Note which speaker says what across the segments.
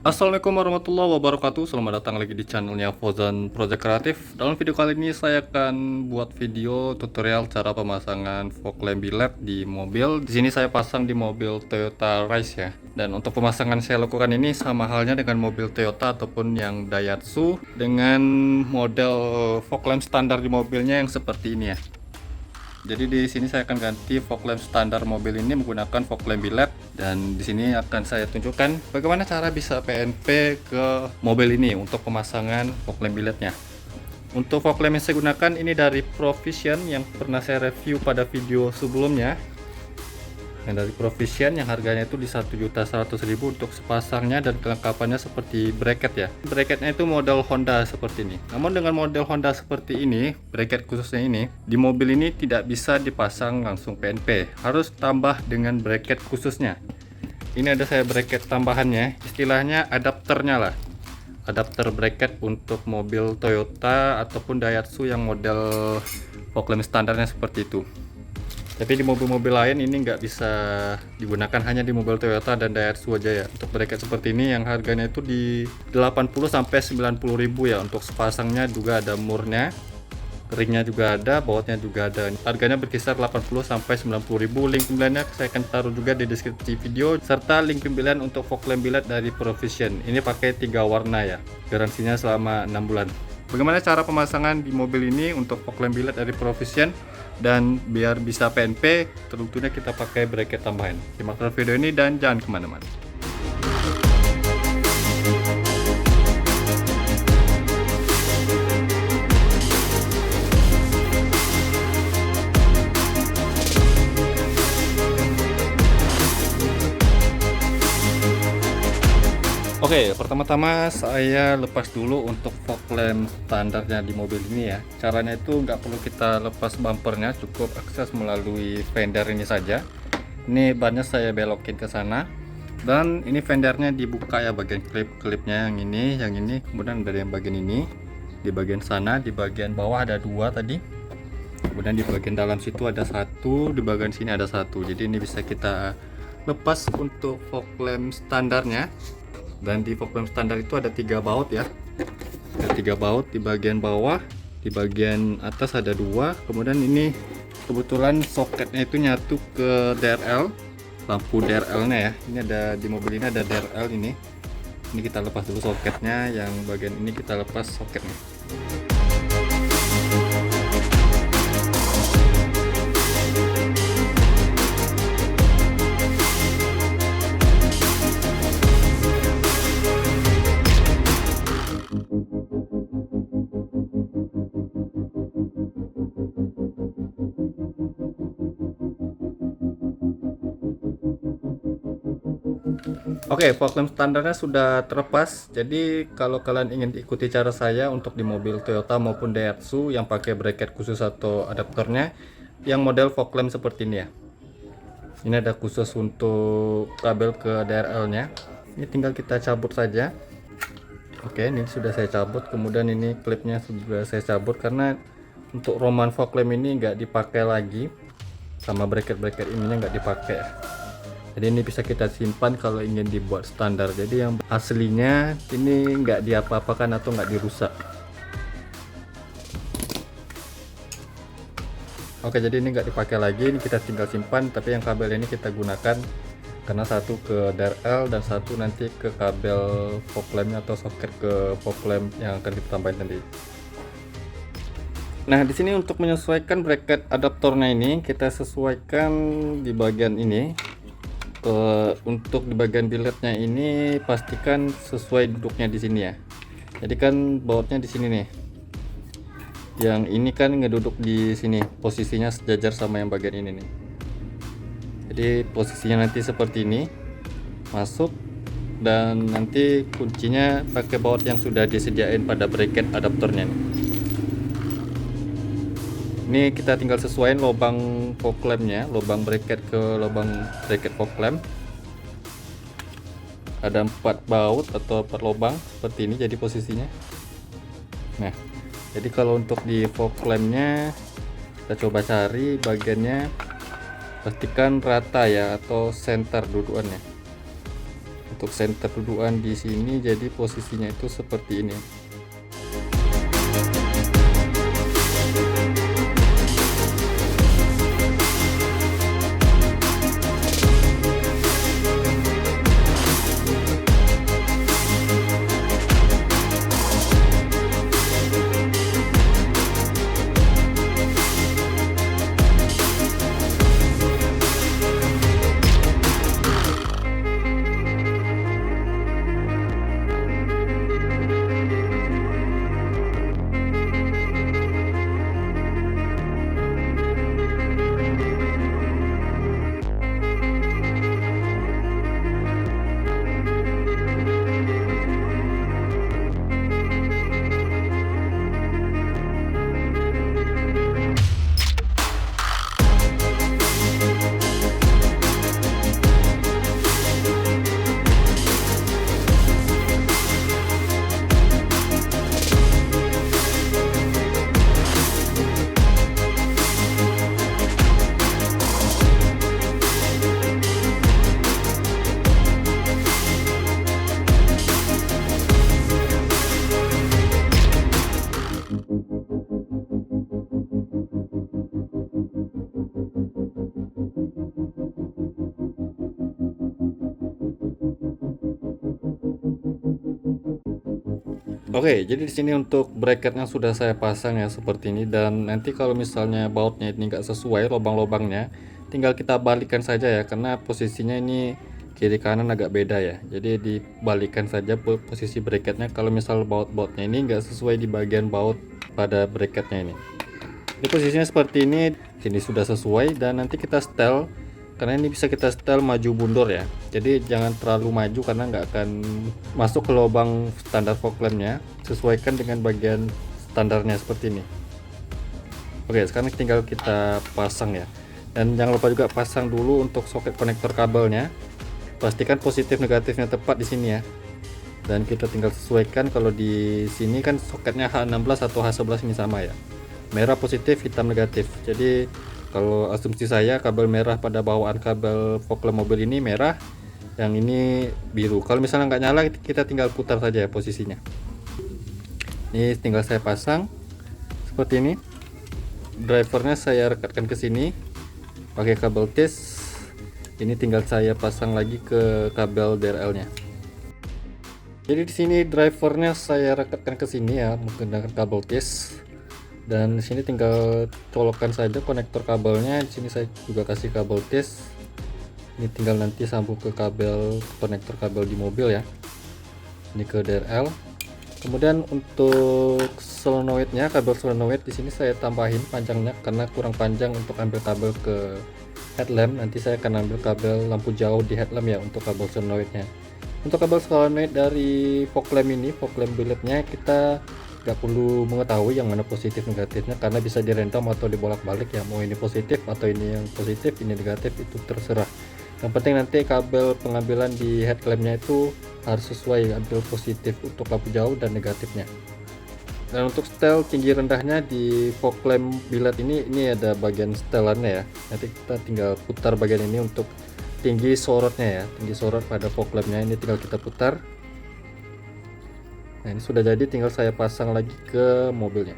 Speaker 1: Assalamualaikum warahmatullahi wabarakatuh. Selamat datang lagi di channelnya Fauzan Project Kreatif. Dalam video kali ini saya akan buat video tutorial cara pemasangan fog lamp biled di mobil. Di sini saya pasang di mobil Toyota Rise ya. Dan untuk pemasangan saya lakukan ini sama halnya dengan mobil Toyota ataupun yang Daihatsu dengan model fog lamp standar di mobilnya yang seperti ini ya. Jadi di sini saya akan ganti fog lamp standar mobil ini menggunakan fog lamp biled, dan di sini akan saya tunjukkan bagaimana cara bisa PNP ke mobil ini untuk pemasangan fog lamp bilednya. Untuk fog lamp yang saya gunakan ini dari Provision yang pernah saya review pada video sebelumnya. Yang dari Provision yang harganya itu di 1.100.000 untuk sepasangnya, dan kelengkapannya seperti bracket ya. Bracketnya itu model Honda seperti ini. Namun dengan model Honda seperti ini, bracket khususnya ini, di mobil ini tidak bisa dipasang langsung PNP. Harus tambah dengan bracket khususnya. Ini ada saya bracket tambahannya, istilahnya adapternya lah. Adapter bracket untuk mobil Toyota ataupun Daihatsu yang model fog lamp standarnya seperti itu. Tapi di mobil-mobil lain ini nggak bisa digunakan, hanya di mobil Toyota dan Daihatsu aja ya. Untuk bracket seperti ini yang harganya itu di 80-90.000 ya. Untuk sepasangnya juga ada murnya, ringnya juga ada, bautnya juga ada. Harganya berkisar 80-90.000. Link pembeliannya saya akan taruh juga di deskripsi video, serta link pembelian untuk fog lamp biled dari Provision. Ini pakai 3 warna ya, garansinya selama 6 bulan. Bagaimana cara pemasangan di mobil ini untuk fog lamp biled dari Provision, dan biar bisa PNP tentunya kita pakai bracket tambahan. Simak video ini dan jangan kemana-mana. Oke, pertama-tama saya lepas dulu untuk fog lamp standarnya di mobil ini ya. Caranya itu nggak perlu kita lepas bumpernya, cukup akses melalui fender ini saja. Ini bannya saya belokin ke sana, dan ini fendernya dibuka ya, bagian klip-klipnya yang ini, kemudian dari yang bagian ini, di bagian sana, di bagian bawah ada 2 tadi, kemudian di bagian dalam situ ada 1, di bagian sini ada 1. Jadi ini bisa kita lepas untuk fog lamp standarnya. Dan di fog lamp standar itu ada 3 baut ya, ada 3 baut di bagian bawah, di bagian atas ada 2. Kemudian ini kebetulan soketnya itu nyatu ke DRL, lampu DRL nya ya. Ini ada di mobil ini ada DRL ini kita lepas dulu soketnya, yang bagian ini kita lepas soketnya. Oke, fog lamp standarnya sudah terlepas. Jadi kalau kalian ingin ikuti cara saya untuk di mobil Toyota maupun Daihatsu yang pakai bracket khusus atau adapternya, yang model fog lamp seperti ini ya. Ini ada khusus untuk kabel ke DRL nya. Ini tinggal kita cabut saja. Oke, ini sudah saya cabut. Kemudian ini klipnya sudah saya cabut, karena untuk Roman fog lamp ini nggak dipakai lagi, sama bracket-bracket ininya nggak dipakai. Jadi ini bisa kita simpan kalau ingin dibuat standar. Jadi yang aslinya ini nggak diapa-apakan atau nggak dirusak. Oke, jadi ini nggak dipakai lagi, ini kita tinggal simpan. Tapi yang kabel ini kita gunakan, karena satu ke DRL dan satu nanti ke kabel fog lampnya atau soket ke fog lamp yang akan kita tambahin nanti. Nah, di sini untuk menyesuaikan bracket adaptornya ini kita sesuaikan di bagian ini. Untuk di bagian bilednya ini pastikan sesuai duduknya di sini ya. Jadi kan bautnya di sini nih. Yang ini kan ngeduduk di sini, posisinya sejajar sama yang bagian ini nih. Jadi posisinya nanti seperti ini, masuk, dan nanti kuncinya pakai baut yang sudah disediain pada bracket adaptornya nih. Ini kita tinggal sesuaiin lubang fog lampnya, lubang bracket ke lubang bracket fog lamp. ada 4 baut atau 4 lubang seperti ini jadi posisinya. Nah, jadi kalau untuk di fog lampnya kita coba cari bagiannya, pastikan rata ya atau center dudukannya. Untuk center dudukan di sini jadi posisinya itu seperti ini. Oke, jadi di sini untuk bracketnya sudah saya pasang ya seperti ini, dan nanti kalau misalnya bautnya ini enggak sesuai lubang-lubangnya, tinggal kita balikkan saja ya, karena posisinya ini kiri kanan agak beda ya. Jadi dibalikkan saja posisi bracketnya kalau misal baut-bautnya ini enggak sesuai di bagian baut pada bracketnya ini. Ini posisinya seperti ini, sini sudah sesuai, dan nanti kita setel. Karena ini bisa kita setel maju mundur ya, jadi jangan terlalu maju karena nggak akan masuk ke lubang standar fog lampnya. Sesuaikan dengan bagian standarnya seperti ini. Oke, sekarang tinggal kita pasang ya, dan jangan lupa juga pasang dulu untuk soket konektor kabelnya. Pastikan positif negatifnya tepat di sini ya, dan kita tinggal sesuaikan. Kalau di sini kan soketnya H16 atau H11 ini sama ya, merah positif, hitam negatif. Jadi kalau asumsi saya kabel merah pada bawaan kabel fog lamp mobil ini merah, yang ini biru. Kalau misalnya nggak nyala, kita tinggal putar saja ya posisinya. Ini tinggal saya pasang seperti ini. Drivernya saya rekatkan ke sini pakai kabel tis. Ini tinggal saya pasang lagi ke kabel DRL-nya. Jadi di sini drivernya saya rekatkan ke sini ya menggunakan kabel tis. Dan di sini tinggal colokkan saja konektor kabelnya. Di sini saya juga kasih kabel tis. Ini tinggal nanti sambung ke kabel konektor kabel di mobil ya. Ini ke DRL. Kemudian untuk solenoidnya, kabel solenoid di sini saya tambahin panjangnya karena kurang panjang untuk ambil kabel ke headlamp. Nanti saya akan ambil kabel lampu jauh di headlamp ya untuk kabel solenoidnya. Untuk kabel solenoid dari fog lamp ini, fog lamp billetnya, kita nggak perlu mengetahui yang mana positif negatifnya karena bisa dirandom atau dibolak-balik ya, mau ini positif atau ini yang positif, ini negatif, itu terserah. Yang penting nanti kabel pengambilan di headlampnya itu harus sesuai, ambil positif untuk lampu jauh dan negatifnya. Dan untuk setel tinggi rendahnya di fog lamp billet ini ada bagian setelannya ya, nanti kita tinggal putar bagian ini untuk tinggi sorotnya ya, tinggi sorot pada fog lampnya ini tinggal kita putar. Nah, ini sudah jadi, tinggal saya pasang lagi ke mobilnya.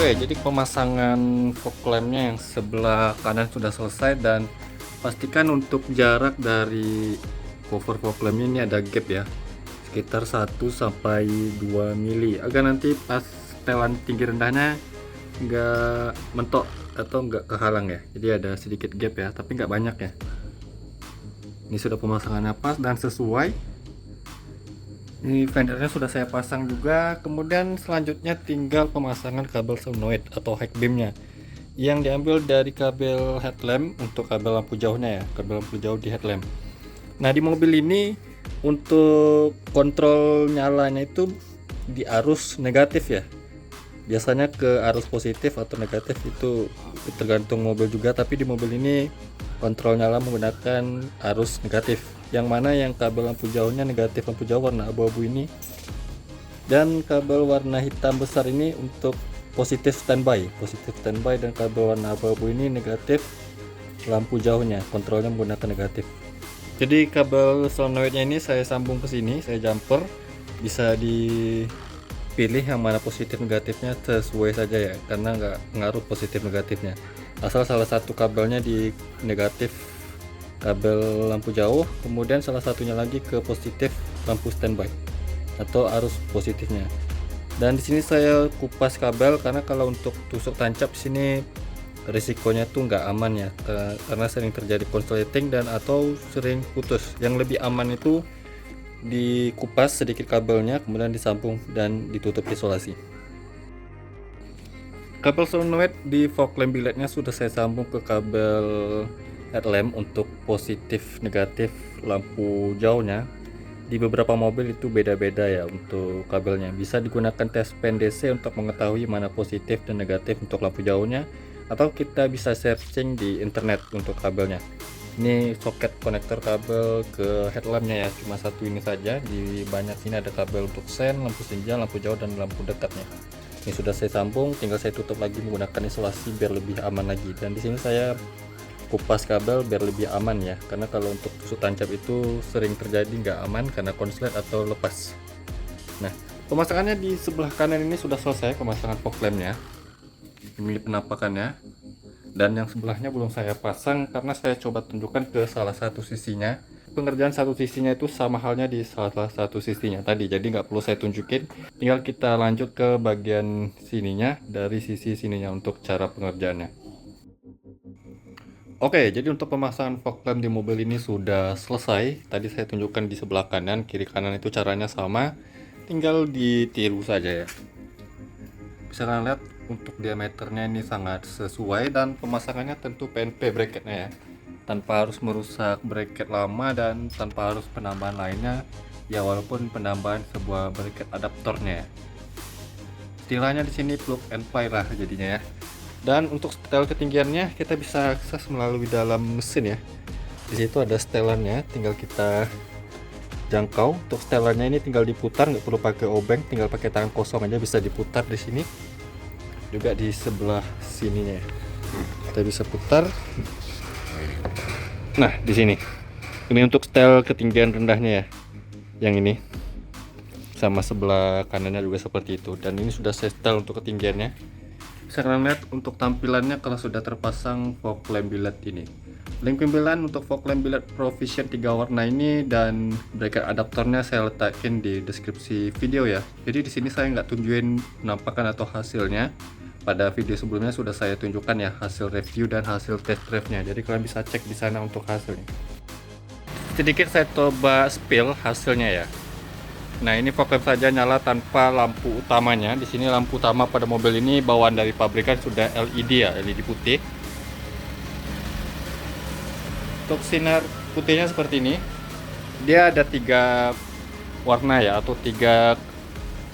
Speaker 1: Oke, jadi pemasangan fog lampnya yang sebelah kanan sudah selesai, dan pastikan untuk jarak dari cover fog lampnya ini ada gap ya, sekitar 1 sampai 2 mili, agar nanti pas setelan tinggi rendahnya nggak mentok atau nggak kehalang ya. Jadi ada sedikit gap ya, tapi nggak banyak ya. Ini sudah pemasangannya pas dan sesuai. Ini fendernya sudah saya pasang juga. Kemudian selanjutnya tinggal pemasangan kabel solenoid atau head beamnya, yang diambil dari kabel headlamp untuk kabel lampu jauhnya ya, kabel lampu jauh di headlamp. Nah, di mobil ini untuk kontrol nyalanya itu di arus negatif ya. Biasanya ke arus positif atau negatif itu tergantung mobil juga, tapi di mobil ini kontrol nyala menggunakan arus negatif, yang mana yang kabel lampu jauhnya negatif lampu jauh warna abu-abu ini, dan kabel warna hitam besar ini untuk positif standby, dan kabel warna abu-abu ini negatif lampu jauhnya, kontrolnya menggunakan negatif. Jadi kabel solenoidnya ini saya sambung ke sini, saya jumper, bisa dipilih yang mana positif negatifnya sesuai saja ya, karena nggak ngaruh positif negatifnya, asal salah satu kabelnya di negatif kabel lampu jauh, kemudian salah satunya lagi ke positif lampu standby atau arus positifnya. Dan di sini saya kupas kabel, karena kalau untuk tusuk tancap di sini risikonya tuh nggak aman ya, karena sering terjadi konsleting dan atau sering putus. Yang lebih aman itu dikupas sedikit kabelnya, kemudian disambung dan ditutup isolasi. Kabel solenoid di fog lamp billetnya sudah saya sambung ke kabel headlamp untuk positif negatif lampu jauhnya. Di beberapa mobil itu beda-beda ya untuk kabelnya. Bisa digunakan tes pen DC untuk mengetahui mana positif dan negatif untuk lampu jauhnya, atau kita bisa searching di internet untuk kabelnya. Ini soket konektor kabel ke headlampnya ya, cuma satu ini saja. Di banyak sini ada kabel untuk sen, lampu senja, lampu jauh, dan lampu dekatnya. Ini sudah saya sambung, tinggal saya tutup lagi menggunakan isolasi biar lebih aman lagi. Dan di sini saya kupas kabel biar lebih aman ya, karena kalau untuk tusuk tancap itu sering terjadi nggak aman karena konslet atau lepas. Nah, pemasangannya di sebelah kanan ini sudah selesai, pemasangan fog lampnya, ini penampakannya, dan yang sebelahnya belum saya pasang karena saya coba tunjukkan ke salah satu sisinya. Pengerjaan satu sisinya itu sama halnya di salah satu sisinya tadi, jadi nggak perlu saya tunjukin, tinggal kita lanjut ke bagian sininya, dari sisi sininya untuk cara pengerjaannya. Oke, jadi untuk pemasangan fog lamp di mobil ini sudah selesai. Tadi saya tunjukkan di sebelah kanan, kiri kanan itu caranya sama, tinggal ditiru saja ya. Bisa kalian lihat untuk diameternya ini sangat sesuai, dan pemasangannya tentu PNP bracketnya ya, tanpa harus merusak bracket lama dan tanpa harus penambahan lainnya ya, walaupun penambahan sebuah bracket adaptornya ya. Istilahnya di sini plug and play lah jadinya ya. Dan untuk setel ketinggiannya kita bisa akses melalui dalam mesin ya. Di situ ada setelannya, tinggal kita jangkau. Untuk setelannya ini tinggal diputar, nggak perlu pakai obeng, tinggal pakai tangan kosong aja bisa diputar di sini. Juga di sebelah sininya. Kita bisa putar. Nah, di sini. Ini untuk setel ketinggian rendahnya ya. Yang ini. Sama sebelah kanannya juga seperti itu. Dan ini sudah saya setel untuk ketinggiannya. Bisa kalian lihat untuk tampilannya kalau sudah terpasang fog lamp billet ini. Link pembelaan untuk fog lamp billet Pro Vision 3 warna ini dan bracket adaptornya saya letakin di deskripsi video ya. Jadi di sini saya nggak tunjukin penampakan atau hasilnya. Pada video sebelumnya sudah saya tunjukkan ya hasil review dan hasil test drive-nya. Jadi kalian bisa cek di sana untuk hasilnya. Sedikit saya coba spill hasilnya ya. Nah, ini fog lamp saja nyala tanpa lampu utamanya. Di sini lampu utama pada mobil ini bawaan dari pabrikan sudah LED ya, LED putih. Untuk sinar putihnya seperti ini. Dia ada 3 warna ya, atau 3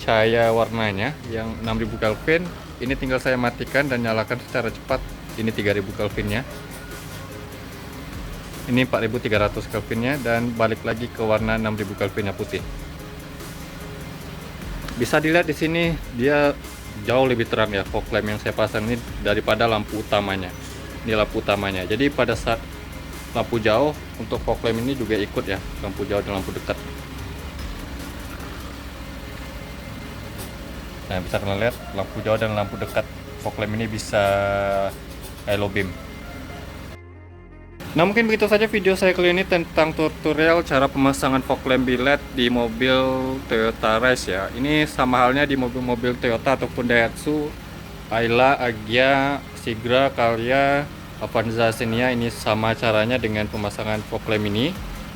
Speaker 1: cahaya warnanya. Yang 6000 Kelvin. Ini tinggal saya matikan dan nyalakan secara cepat. Ini 3000 Kelvinnya. Ini 4300 Kelvinnya, dan balik lagi ke warna 6000 Kelvinnya putih. Bisa dilihat di sini dia jauh lebih terang ya, fog lamp yang saya pasang ini daripada lampu utamanya. Ini lampu utamanya. Jadi pada saat lampu jauh untuk fog lamp ini juga ikut ya, lampu jauh dan lampu dekat. Nah, bisa kalian lihat lampu jauh dan lampu dekat fog lamp ini bisa low beam. Nah, mungkin begitu saja video saya kali ini tentang tutorial cara pemasangan fog lamp biled di mobil Toyota Rush ya. Ini sama halnya di mobil-mobil Toyota ataupun Daihatsu, Ayla, Agya, Sigra, Calya, Avanza, Xenia. Ini sama caranya dengan pemasangan fog lamp ini.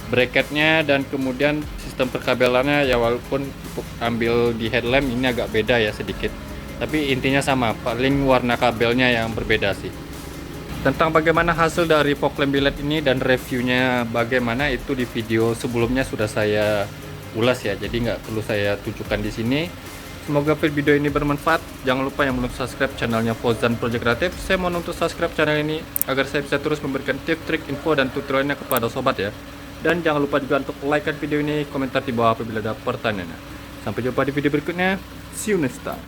Speaker 1: Bracketnya dan kemudian sistem perkabelannya ya, walaupun untuk ambil di headlamp ini agak beda ya sedikit. Tapi intinya sama, paling warna kabelnya yang berbeda sih. Tentang bagaimana hasil dari fog lamp biled ini dan reviewnya bagaimana, itu di video sebelumnya sudah saya ulas ya, jadi nggak perlu saya tunjukkan di sini. Semoga video ini bermanfaat. Jangan lupa yang belum subscribe channelnya Fozan Project Creative, saya mohon untuk subscribe channel ini agar saya bisa terus memberikan tips, trik, info, dan tutorialnya kepada sobat ya. Dan jangan lupa juga untuk like video ini, komentar di bawah apabila ada pertanyaan. Sampai jumpa di video berikutnya. See you next time.